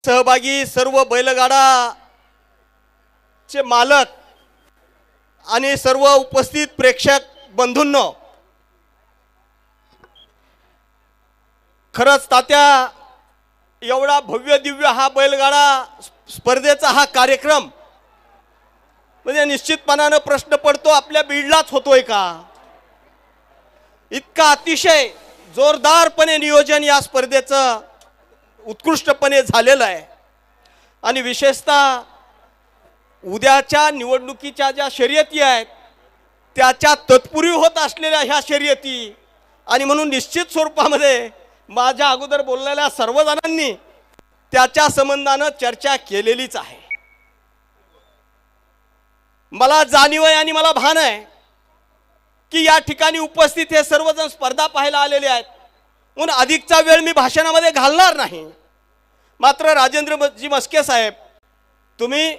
सहभागी सर्व बैलगाडा चे मालक आणि सर्व उपस्थित प्रेक्षक बंधूंनो, खरंच तात्या एवढा भव्य दिव्य हा बैलगाडा स्पर्धेचा हा कार्यक्रम म्हणजे निश्चितपणाने प्रश्न पडतो, आपल्या बीडलाच होतोय का? इतका अतिशय जोरदारपणे नियोजन या स्पर्धेचं उत्कृष्टपणे झालेलं आहे आणि विशेषतः उद्याच्या निवडणुकीच्या ज्या शर्यती आहेत त्याच्या तत्पूर्वी होत असलेल्या ह्या शर्यती आणि म्हणून निश्चित स्वरूपामध्ये माझ्या अगोदर बोललेल्या सर्वजणांनी त्याच्या संबंधाने चर्चा केलेलीच आहे। मला जाणीव आहे आणि मला भान आहे की या ठिकाणी उपस्थित हे सर्वजण स्पर्धा पाहायला आलेले आहेत, म्हणून अधिकचा वेळ मी भाषणामध्ये घालणार नाही। मात्र राजेंद्रजी मस्के साहेब, तुम्ही